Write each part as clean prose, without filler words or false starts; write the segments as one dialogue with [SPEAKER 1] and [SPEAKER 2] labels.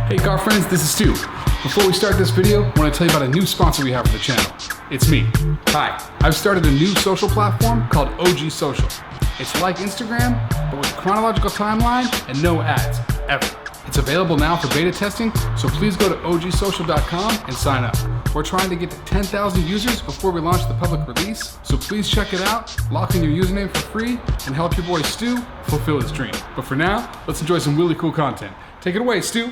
[SPEAKER 1] Hey car friends, this is Stu. Before we start this video, I want to tell you about a new sponsor we have for the channel. It's me. Hi, I've started a new social platform called OG Social. It's like Instagram, but with a chronological timeline and no ads, ever. It's available now for beta testing, so please go to ogsocial.com and sign up. We're trying to get to 10,000 users before we launch the public release, so please check it out, lock in your username for free, and help your boy Stu fulfill his dream. But for now, let's enjoy some really cool content. Take it away, Stu.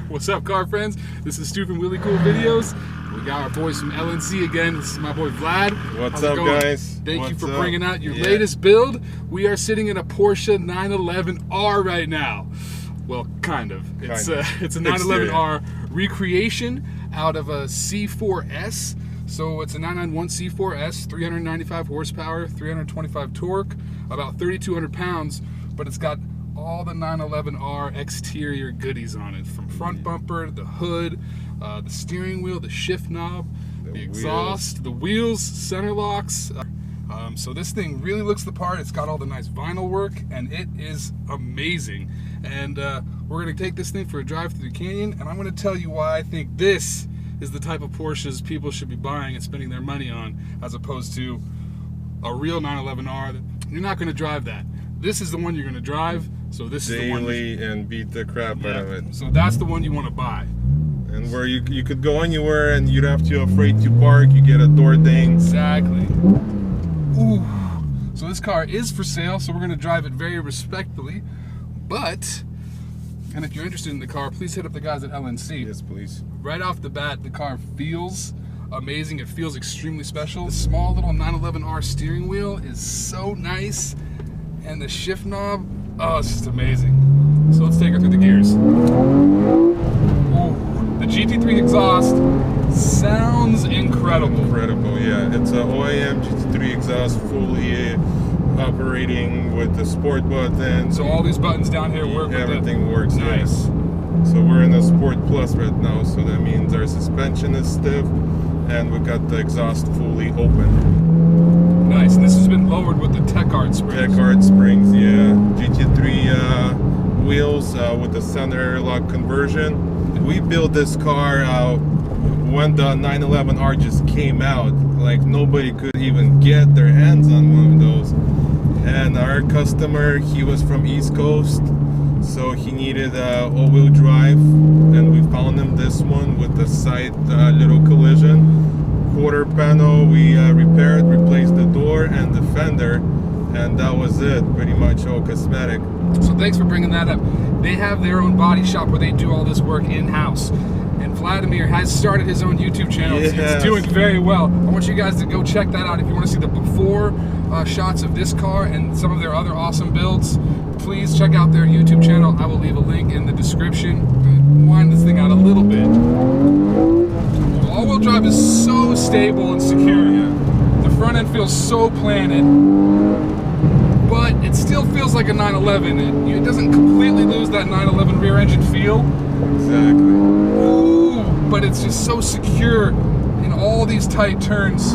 [SPEAKER 1] What's up, car friends? This is Stu from Really Cool Videos. We got our boys from LNC again. This is my boy Vlad.
[SPEAKER 2] What's up, guys?
[SPEAKER 1] Thank you for bringing out your latest build. We are sitting in a Porsche 911R right now. Well, kind of. It's a 911R recreation out of a C4S. So it's a 991 C4S, 395 horsepower, 325 torque, about 3,200 pounds, but it's got all the 911R exterior goodies on it, from front bumper, the hood, the steering wheel, the shift knob, the exhaust, the wheels, center locks. So this thing really looks the part. It's got all the nice vinyl work, and it is amazing. And we're going to take this thing for a drive through the canyon, and I'm going to tell you why I think this is the type of Porsches people should be buying and spending their money on, as opposed to a real 911R. You're not going to drive that. This is the one you're going to drive. So this is the one
[SPEAKER 2] and beat the crap out of it.
[SPEAKER 1] So that's the one you want to buy.
[SPEAKER 2] And where you could go anywhere and you don't have to afraid to park. You get a door ding.
[SPEAKER 1] Exactly. Ooh. So this car is for sale, so we're going to drive it very respectfully. But, and if you're interested in the car, please hit up the guys at LNC.
[SPEAKER 2] Yes, please.
[SPEAKER 1] Right off the bat, the car feels amazing. It feels extremely special. The small little 911R steering wheel is so nice. And the shift knob, oh, it's just amazing. So let's take her through the gears. Ooh, the GT3 exhaust sounds incredible.
[SPEAKER 2] Incredible, yeah. It's a OEM GT3 exhaust, fully operating with the sport button.
[SPEAKER 1] So all these buttons down here work.
[SPEAKER 2] Everything works.
[SPEAKER 1] Nice.
[SPEAKER 2] Yes. So we're in a Sport Plus right now, so that means our suspension is stiff, and we got the exhaust fully open.
[SPEAKER 1] Nice, and this has been lowered with the Tech-Art springs.
[SPEAKER 2] Tech-Art springs, yeah. GT3 wheels with the center lock conversion. We built this car when the 911R just came out. Like, nobody could even get their hands on one of those. And our customer, he was from East Coast, so he needed all-wheel drive, and we found him this one with the side little collision. Quarter panel we repaired, replaced the door and the fender, and that was it. Pretty much all cosmetic.
[SPEAKER 1] So thanks for bringing that up. They have their own body shop where they do all this work in-house, and Vladimir has started his own YouTube channel.
[SPEAKER 2] Yes.
[SPEAKER 1] It's doing very well. I want you guys to go check that out. If you want to see the before shots of this car and some of their other awesome builds, please check out their YouTube channel. I will leave a link in the description. Wind this thing out a little bit. All-wheel drive is so stable and secure. The front end feels so planted, but it still feels like a 911. It doesn't completely lose that 911 rear engine feel.
[SPEAKER 2] Exactly.
[SPEAKER 1] Ooh, but it's just so secure in all these tight turns.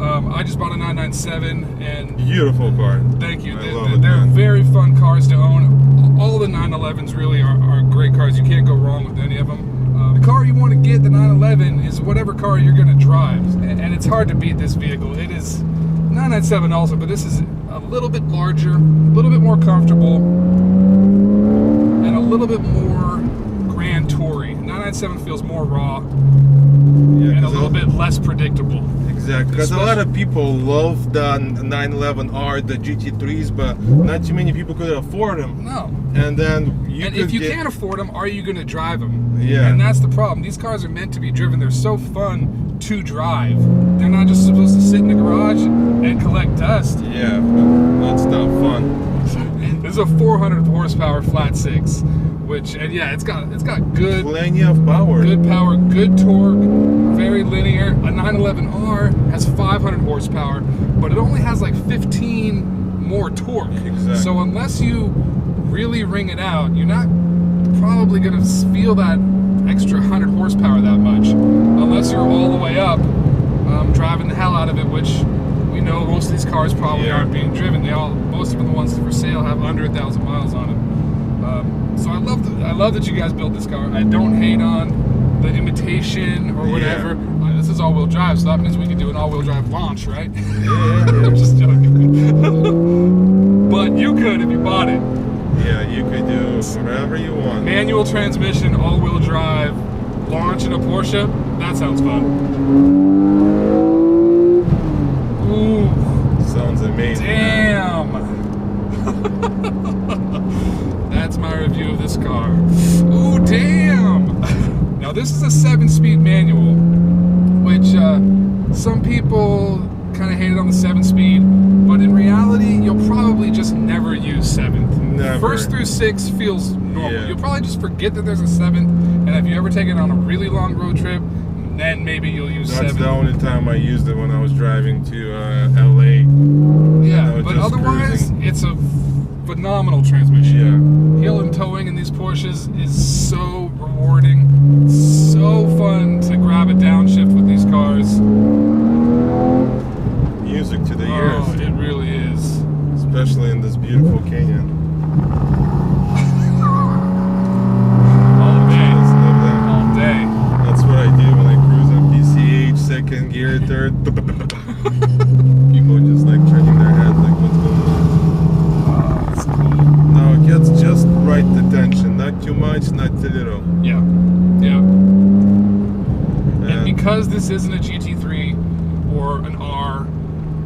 [SPEAKER 1] I just bought a 997, and
[SPEAKER 2] beautiful car.
[SPEAKER 1] thank you.
[SPEAKER 2] I love it,
[SPEAKER 1] They're
[SPEAKER 2] man.
[SPEAKER 1] very fun cars to own. All the 911s really are great cars. You can't go wrong with any of them. The car you want to get, the 911, is whatever car you're going to drive, and it's hard to beat this vehicle. It is 997 also, but this is a little bit larger, a little bit more comfortable, and a little bit more grand toury. 997 feels more raw and a little bit less predictable.
[SPEAKER 2] Exactly, because a lot of people love the 911R, the GT3s, but not too many people could afford them.
[SPEAKER 1] No.
[SPEAKER 2] And then
[SPEAKER 1] if you can't afford them, are you going to drive them?
[SPEAKER 2] Yeah.
[SPEAKER 1] And that's the problem. These cars are meant to be driven. They're so fun to drive. They're not just supposed to sit in the garage and collect dust.
[SPEAKER 2] Yeah, but that's not fun.
[SPEAKER 1] This is a 400 horsepower flat six, which, and yeah, it's got good,
[SPEAKER 2] plenty of power,
[SPEAKER 1] good power, good torque, very linear. A 911R has 500 horsepower, but it only has like 15 more torque.
[SPEAKER 2] Exactly.
[SPEAKER 1] So unless you really ring it out, you're not probably going to feel that extra 100 horsepower that much, unless you're all the way up driving the hell out of it, which we know most of these cars probably aren't being driven. Most of the ones for sale have under 1,000 miles on them. So I love that you guys built this car. I don't hate on the imitation or whatever. This is all-wheel drive, so that means we can do an all-wheel drive launch, right?
[SPEAKER 2] Yeah.
[SPEAKER 1] I'm just joking. But you could if you bought it.
[SPEAKER 2] Yeah, you could do whatever you want.
[SPEAKER 1] Manual transmission, all-wheel drive, launch in a Porsche. That sounds fun. Ooh.
[SPEAKER 2] Sounds amazing.
[SPEAKER 1] Damn. That's my review of this car. Ooh, damn. Now this is a 7-speed manual, which some people kind of hated on the 7-speed, but in reality, you'll probably just never use 7th.
[SPEAKER 2] Never.
[SPEAKER 1] 1st through 6th feels normal.
[SPEAKER 2] Yeah.
[SPEAKER 1] You'll probably just forget that there's a 7th, and if you ever take it on a really long road trip, then maybe you'll use 7th.
[SPEAKER 2] That's the only time I used it, when I was driving to LA.
[SPEAKER 1] Yeah, but otherwise, it's a phenomenal transmission.
[SPEAKER 2] Yeah.
[SPEAKER 1] Heel and towing in these Porsches is so rewarding. So fun to grab a downshift with these cars.
[SPEAKER 2] Music to the ears.
[SPEAKER 1] Oh, it really is.
[SPEAKER 2] Especially in this beautiful canyon.
[SPEAKER 1] All day.
[SPEAKER 2] Just love that.
[SPEAKER 1] All day.
[SPEAKER 2] That's what I do when I cruise on PCH, 2nd gear, 3rd. People just like turning their heads like, what's going on?
[SPEAKER 1] That's cool.
[SPEAKER 2] No, it gets just right the tension. Not too much, not too little.
[SPEAKER 1] Yeah. Yeah. And
[SPEAKER 2] And
[SPEAKER 1] because this isn't a GT3 or an R,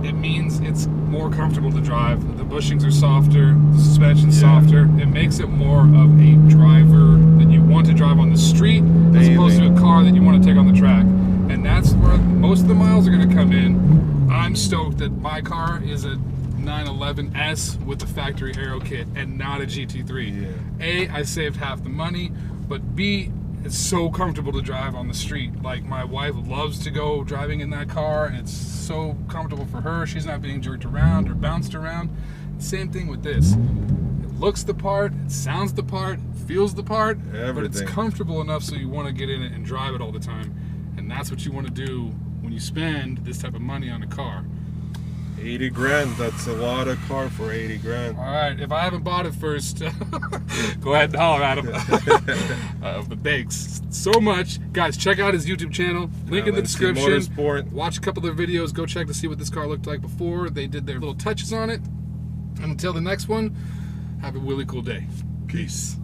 [SPEAKER 1] it means it's more comfortable to drive. The bushings are softer, the suspension's softer. It makes it more of a driver that you want to drive on the street as opposed to a car that you want to take on the track. And that's where most of the miles are going to come in. I'm stoked that my car is a 911S with the factory aero kit and not a GT3.
[SPEAKER 2] Yeah.
[SPEAKER 1] A, I saved half the money, but B, it's so comfortable to drive on the street. Like, my wife loves to go driving in that car, and it's so comfortable for her. She's not being jerked around or bounced around. Same thing with this. It looks the part, it sounds the part, feels the part, but it's comfortable enough so you want to get in it and drive it all the time. And that's what you want to do when you spend this type of money on a car.
[SPEAKER 2] 80 grand, that's a lot of car for 80 grand.
[SPEAKER 1] All right, if I haven't bought it first, go ahead and holler at him. But thanks so much. Guys, check out his YouTube channel. Link in the description.
[SPEAKER 2] Motorsport.
[SPEAKER 1] Watch a couple of their videos. Go check to see what this car looked like before they did their little touches on it. And until the next one, have a really cool day. Peace.